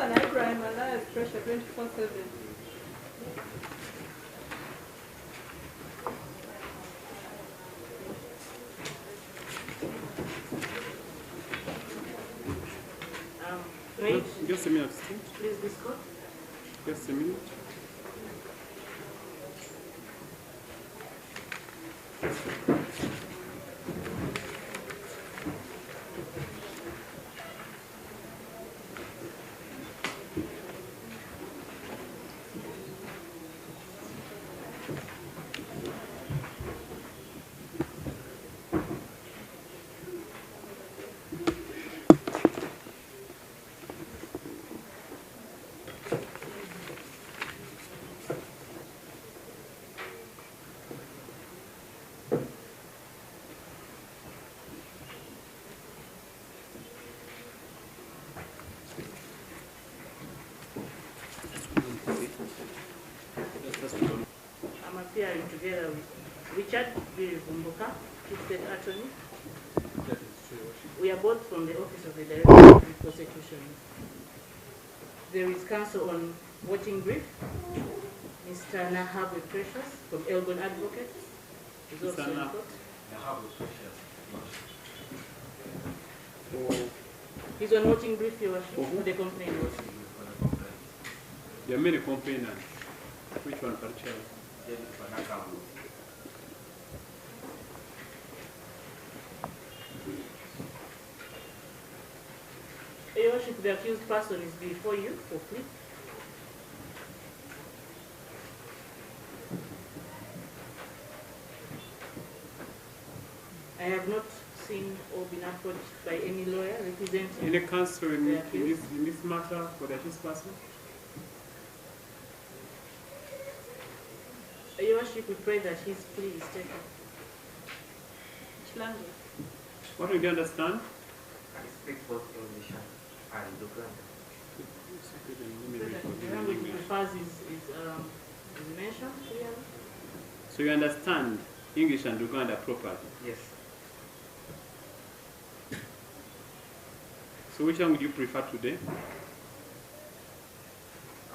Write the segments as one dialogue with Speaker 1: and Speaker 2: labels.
Speaker 1: Musana Ibrahim Elias, pressure 24/7.
Speaker 2: Wait.
Speaker 3: Just a minute.
Speaker 2: Please discuss.
Speaker 3: Just a minute.
Speaker 2: I'm appearing together with Richard Vumbuka, Chief State Attorney. We are both from the Office of the Director of Public Prosecution. There is counsel on watching brief, Mr. Nahabwe Precious from Elgon Advocates. Is also in court. He's on watching brief, Your Worship, for the complaint was.
Speaker 3: There are many complainants. Which one, Parchel?
Speaker 2: Your Worship, the accused person is before you for plea. I have not seen or been approached by any lawyer representing.
Speaker 3: Any counsel in
Speaker 2: the accused.
Speaker 3: this matter for the accused person?
Speaker 2: Your Worship, we pray that his plea is taken.
Speaker 1: Which language?
Speaker 3: What do you understand?
Speaker 4: I speak both English and Luganda.
Speaker 2: The language he prefers is mentioned clearly.
Speaker 3: So you understand English and Uganda properly?
Speaker 4: Yes.
Speaker 3: So which one would you prefer today?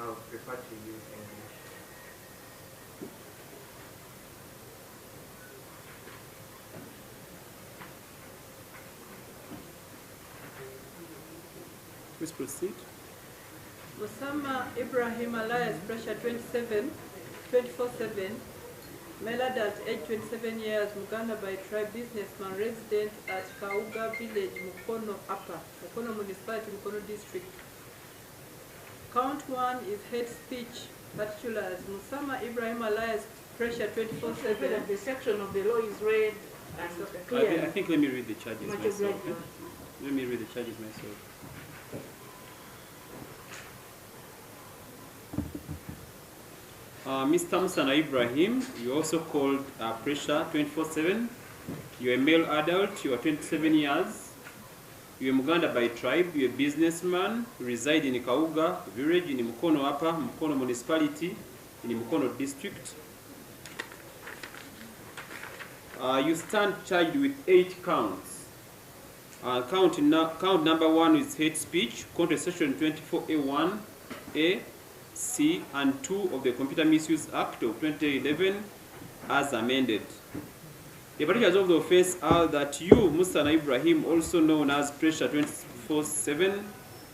Speaker 4: I would prefer to use English.
Speaker 3: Please proceed.
Speaker 1: Musama Ibrahim Elias, pressure 24/7, male adult, age 27 years, Muganda by tribe, businessman, resident at Kauga village, Mukono Upper, Mukono municipality, Mukono district. Count 1 is hate speech, particulars. Musama Ibrahim Elias, pressure 24/7.
Speaker 2: The section of the law is read and clear.
Speaker 3: I think let me read the charges
Speaker 2: Much
Speaker 3: myself.
Speaker 2: obliged.
Speaker 3: Let me read the charges myself. Mr. Musana Ibrahim, you also called pressure 24/7. You're a male adult, you are 27 years. You're Muganda by tribe, you're a businessman, you reside in Kauga village in Mukono Upper, Mukono municipality, in Mukono district. You stand charged with 8 counts. Count number 1 is hate speech, contrary section 24A1A, C and 2 of the Computer Misuse Act of 2011 as amended. The particulars of the offense are that you, Musana Ibrahim, also known as Pressure 24/7,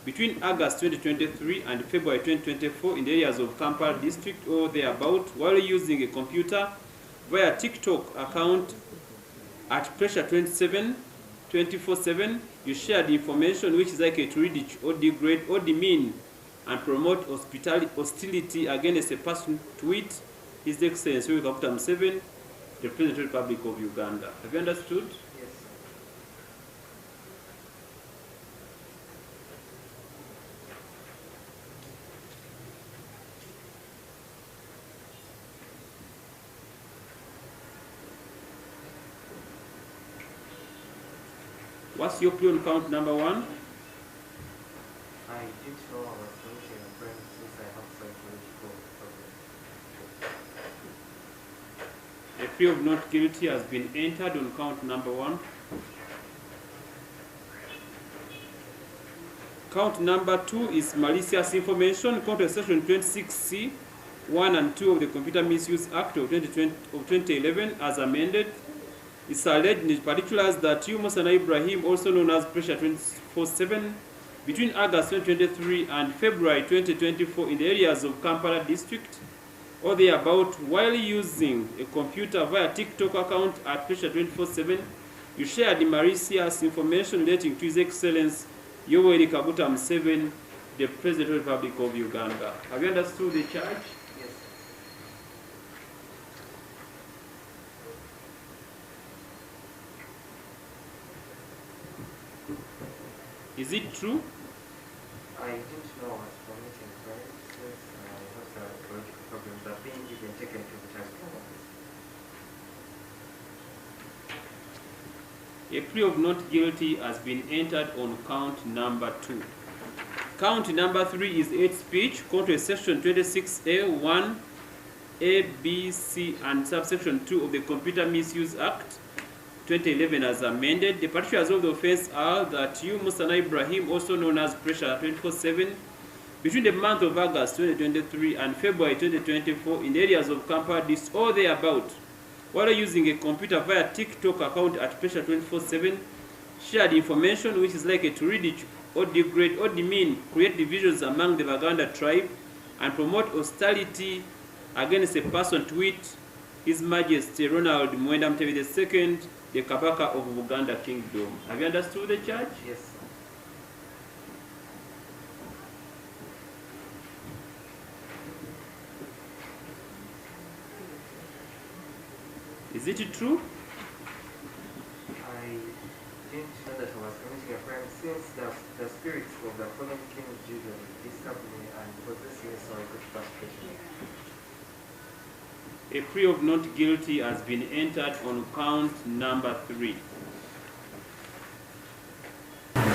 Speaker 3: between August 2023 and February 2024 in the areas of Kampala district or thereabout, while using a computer via TikTok account at Pressure 24/7, you shared information which is likely to ridicule or degrade or demean and promote hostility against a person to it, His Excellency William 7, the President of the Republic of Uganda. Have you understood?
Speaker 4: Yes.
Speaker 3: What's your plea on count number 1?
Speaker 4: I did know I was committing a crime since I have psychological problems.
Speaker 3: A plea of not guilty has been entered on count number 1. Count number 2 is malicious information, contrary to section 26C, 1 and 2 of the Computer Misuse Act of 2011 as amended. It's alleged in the particulars that you, Musa Ibrahim, also known as Pressure 24/7, between August 2023 and February 2024 in the areas of Kampala district or thereabout, while using a computer via TikTok account at Pressure 24/7, you shared malicious information relating to His Excellency Yoweri Kaguta Museveni, the President of the Republic of Uganda. Have you understood the charge?
Speaker 4: Yes.
Speaker 3: Is it true?
Speaker 4: I didn't know I was committing a crime since I have some psychological problems that being even taken to the task force.
Speaker 3: A plea of not guilty has been entered on count number 2. Count number 3 is hate speech, contrary to section 26A, 1, A, B, C, and subsection 2 of the Computer Misuse Act 2011 as amended. The particulars of the offense are that you, Musa Ibrahim, also known as Pressure 24/7, between the month of August 2023 and February 2024 in the areas of Kampala district or thereabout, while using a computer via TikTok account at Pressure 24/7, shared information which is likely to ridicule or degrade or demean, create divisions among the Baganda tribe, and promote hostility against a person to wit, His Majesty Ronald Muwenda Mutebi II, the Kabaka of Buganda Kingdom. Have you understood the charge?
Speaker 4: Yes, sir.
Speaker 3: Is it true?
Speaker 4: I didn't know that I was committing a crime since the spirits of the fallen kings usually disturb me and possess me, so I got frustrated.
Speaker 3: A plea of not guilty has been entered on count number 3.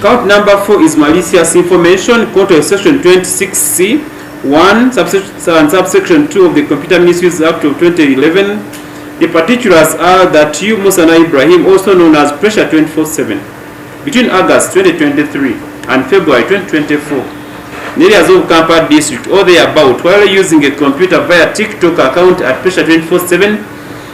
Speaker 3: Count number 4 is malicious information, contrary to section 26C, 1, subsection 2 of the Computer Misuse Act of 2011. The particulars are that you, Musa Ibrahim, also known as Pressure 24/7, between August 2023 and February 2024, in areas of Kampala district or thereabout, while using a computer via TikTok account at Pressure 24/7,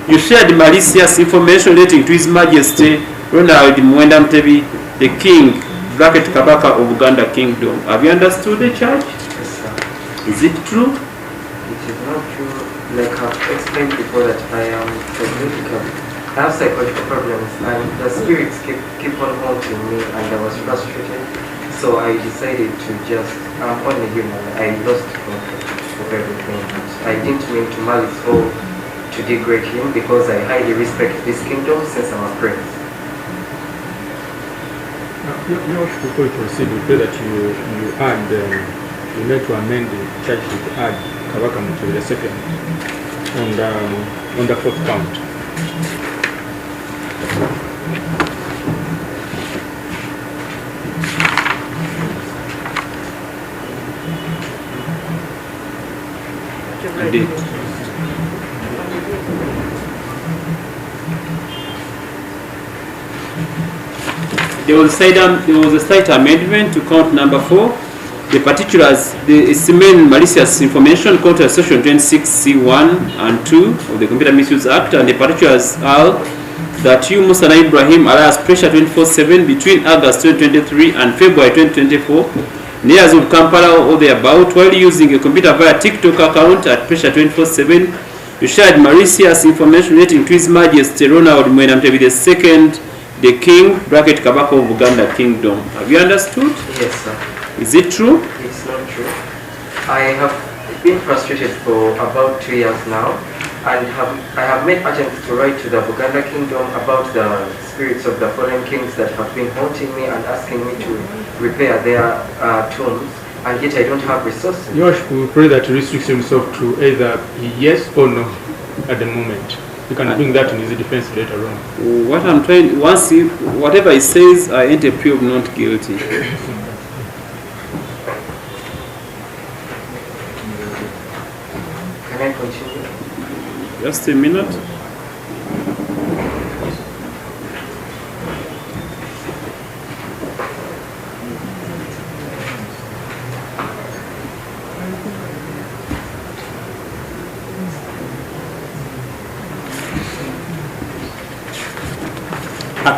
Speaker 3: you shared malicious information relating to His Majesty Ronald Muwenda Mutebi, the King, bracket Kabaka of Uganda Kingdom. Have you understood the charge?
Speaker 4: Yes, sir.
Speaker 3: Is it true?
Speaker 4: It is not true. Like I've explained before that I am psychological. I have psychological problems and the spirits keep on haunting me and I was frustrated. So I decided to just, I'm only human. I lost control of everything. I didn't mean to malice or to degrade him because I highly respect this kingdom since I'm a prince.
Speaker 5: Before you proceed, we pray that you add, you need to amend the charge to add Kabaka Mutebi II on the 4th count.
Speaker 3: Indeed. There was a slight amendment to count number 4. The particulars, the main malicious information, contrary to section 26C1 and 2 of the Computer Misuse Act, and the particulars are that you, Musa Ibrahim, alias Pressure 24/7, between August 2023 and February 2024, in areas of Kampala or thereabout, while using a computer via TikTok account at Pressure 24/7, you shared malicious information relating to His Majesty Ronald Muwenda Mutebi II, the King, bracket Kabaka of Uganda Kingdom. Have you understood?
Speaker 4: Yes, sir.
Speaker 3: Is it true?
Speaker 4: It's not true. I have been frustrated for about 2 years now and I have made attempts to write to the Buganda Kingdom about the spirits of the fallen kings that have been haunting me and asking me to repair their tombs, and yet I don't have resources.
Speaker 5: You should pray that he restricts himself to either yes or no at the moment. You can bring that in his defense later on.
Speaker 3: What I'm trying, whatever he says, I enter a plea of not guilty.
Speaker 4: Can I continue?
Speaker 3: Just a minute.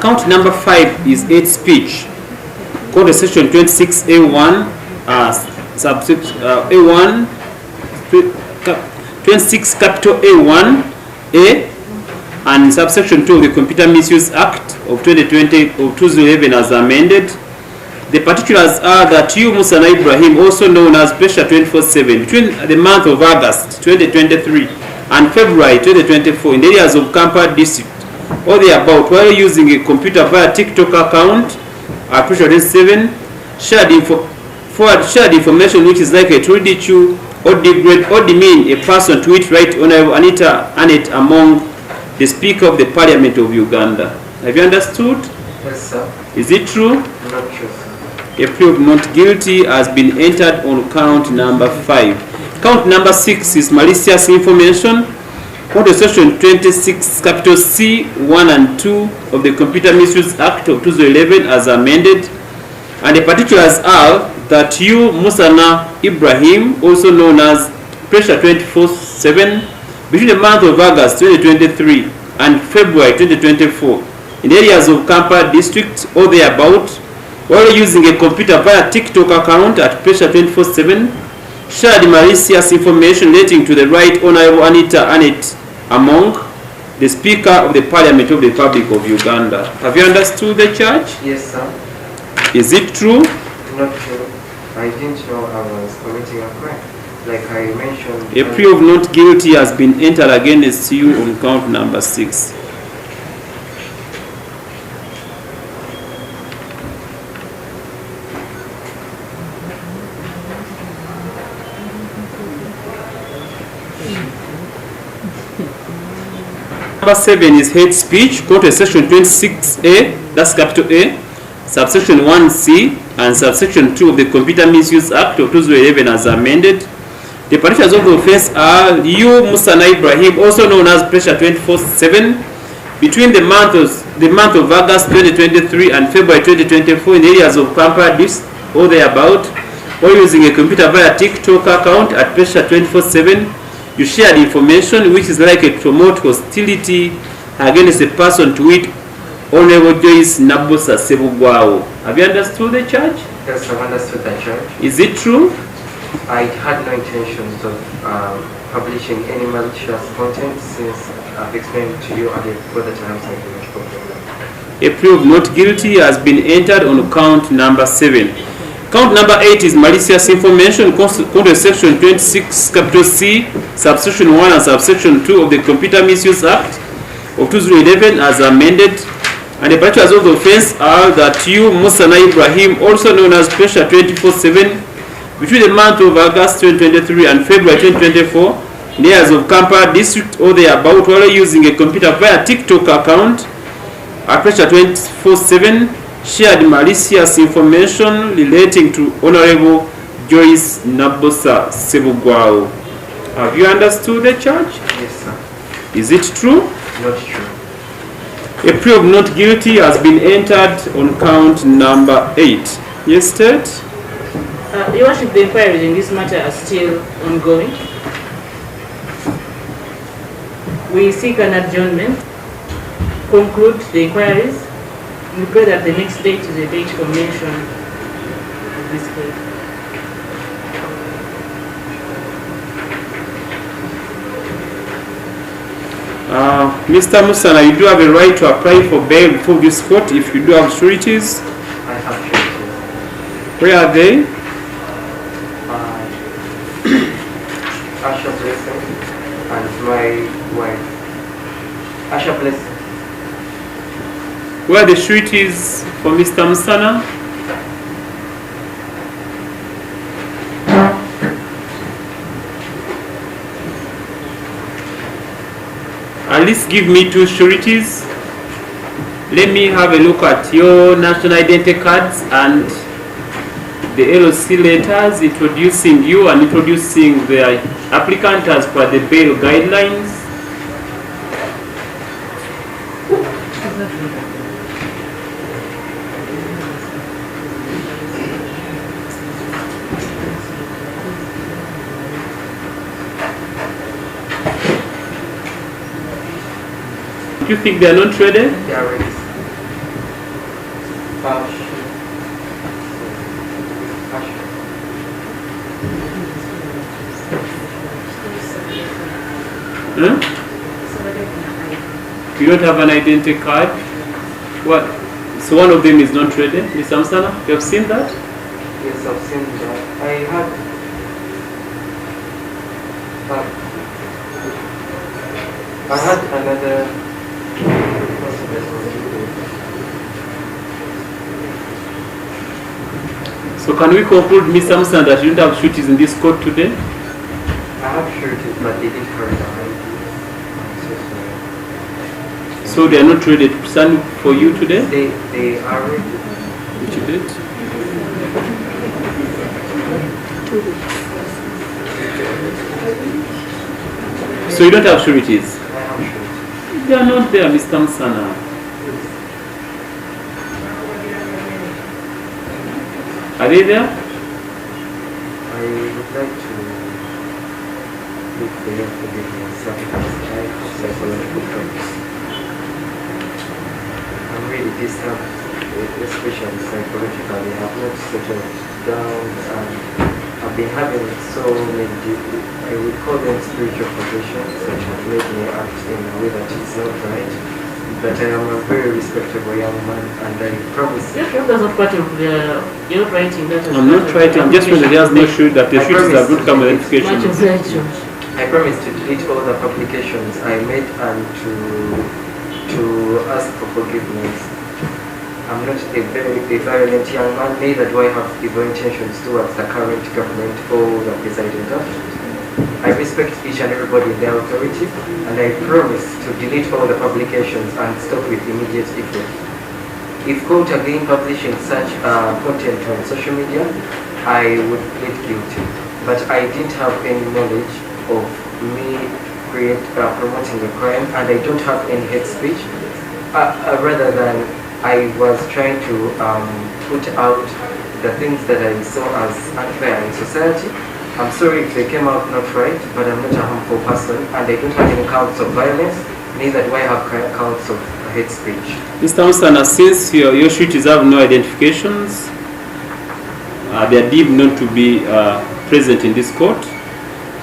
Speaker 3: Count number 5 is hate speech. According to section 26A1, subsection A1, 26 capital A1, A, and subsection 2 of the Computer Misuse Act of 2020 of 2011 as amended. The particulars are that you, Musana Ibrahim, also known as Pressure 24/7, between the month of August 2023 and February 2024 in the areas of Kampala district or thereabout, while using a computer via TikTok account at Pressure 27, shared information which is likely to ridicule or degrade or demean a person, to which Right Honorable Anita Annette among the Speaker of the Parliament of Uganda. Have you understood?
Speaker 4: Yes, sir.
Speaker 3: Is it true?
Speaker 4: I'm not sure, sir.
Speaker 3: A plea of not guilty has been entered on count number 5. Count number 6 is malicious information. Under section 26 capital C 1 and 2 of the Computer Misuse Act of 2011 as amended, and the particulars are that you, Musana Ibrahim, also known as Pressure 24/7, between the month of August 2023 and February 2024 in the areas of Kampala district or thereabout, while using a computer via TikTok account at Pressure 24/7, shared malicious information relating to the Right Honorable Anita Annette among the Speaker of the Parliament of the Republic of Uganda. Have you understood the charge?
Speaker 4: Yes, sir.
Speaker 3: Is it true?
Speaker 4: Not true. I didn't know I was committing a crime. Like I mentioned.
Speaker 3: A plea of not guilty has been entered against you on count number 6. Number 7 is hate speech. Go to section 26A, that's capital A, subsection 1C, and subsection 2 of the Computer Misuse Act of 2011 as amended. The particulars of the offense are you, Musana Ibrahim, also known as Pressure 24/7, between the month of August 2023 and February 2024 in areas of Kampala district or thereabout, or using a computer via TikTok account at Pressure 24/7. You shared information which is likely to promote hostility against a person, to which Honorable Joyce Nabusa Sebugwao. Have you understood the charge?
Speaker 4: Yes, I've understood that charge.
Speaker 3: Is it true?
Speaker 4: I had no intentions of publishing any malicious content, since I've explained to you earlier before that I have something much problem.
Speaker 3: A plea of not guilty has been entered on count number 7. Count number 8 is malicious information. Under section 26 capital C, subsection 1 and subsection 2 of the Computer Misuse Act of 2011 as amended. And the particulars of the offense are that you, Musana Ibrahim, also known as Pressure 24/7, between the month of August 2023 and February 2024, in the areas of Kampala district or thereabout, while using a computer via TikTok account at Pressure 24/7, shared malicious information relating to Honorable Joyce Nabusa Sebugwao. Have you understood the charge?
Speaker 4: Yes, sir.
Speaker 3: Is it true?
Speaker 4: Not true.
Speaker 3: A plea of not guilty has been entered on count number 8. Yes, Ted?
Speaker 2: Your Worship, the inquiries in this matter are still ongoing. We seek an adjournment, conclude the inquiries. We pray that the next date is a date for mention of this case.
Speaker 3: Mr. Musana, you do have a right to apply for bail before this court if you do have sureties.
Speaker 4: I have sureties.
Speaker 3: Where are they?
Speaker 4: Asha Blessing and my wife. Asha Blessing.
Speaker 3: Where are the sureties for Mr. Musana? At least give me 2 sureties. Let me have a look at your national identity cards and the LOC letters introducing you and introducing the applicant as per the bail guidelines. Do you think they are not ready?
Speaker 4: They are ready.
Speaker 3: Hmm? You don't have an identity card? What? So one of them is not ready, Ms. Amsana? You have seen that?
Speaker 4: Yes, I've seen that. I had another.
Speaker 3: So can we conclude, Ms. Amsana, that you don't have sureties in this court today?
Speaker 4: I have sureties, but they didn't carry the ID.
Speaker 3: So they are not ready to stand for you today?
Speaker 4: They are ready.
Speaker 3: Which date?
Speaker 1: 2 weeks.
Speaker 3: So you don't have sureties?
Speaker 4: I have sureties.
Speaker 3: They are not there, Mr. Amsana. Are they there?
Speaker 4: I would like to look for your forgiveness. I have psychological problems. I'm really disturbed, especially psychologically. I have not settled down and I've been having so many, I would call them spiritual possessions that have made me act in a way that is not right. But I am a very respectable young man and I promise.
Speaker 2: That's not part of your writing.
Speaker 3: I'm not writing, I'm just saying that there's no sure that the sureties are good come with identification.
Speaker 4: I promise to delete all the publications I made and to ask for forgiveness. I'm not a violent young man, neither do I have evil intentions towards the current government or the presiding government. I respect each and everybody in their authority, and I promise to delete all the publications and stop with immediate effect. If caught again publishing such content on social media, I would plead guilty. But I didn't have any knowledge of me promoting a crime, and I don't have any hate speech. Rather than I was trying to put out the things that I saw as unfair in society. I'm sorry if they came out not right, but I'm not a harmful person, and I don't have any counts of violence, neither do I have counts of hate speech.
Speaker 3: Mr. Amsana, since your sureties have no identifications, they are deemed not to be present in this court.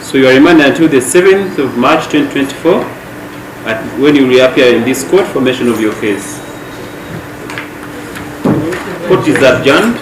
Speaker 3: So you are remanded until the 7th of March 2024, when you reappear in this court for mention of your case. Court is adjourned.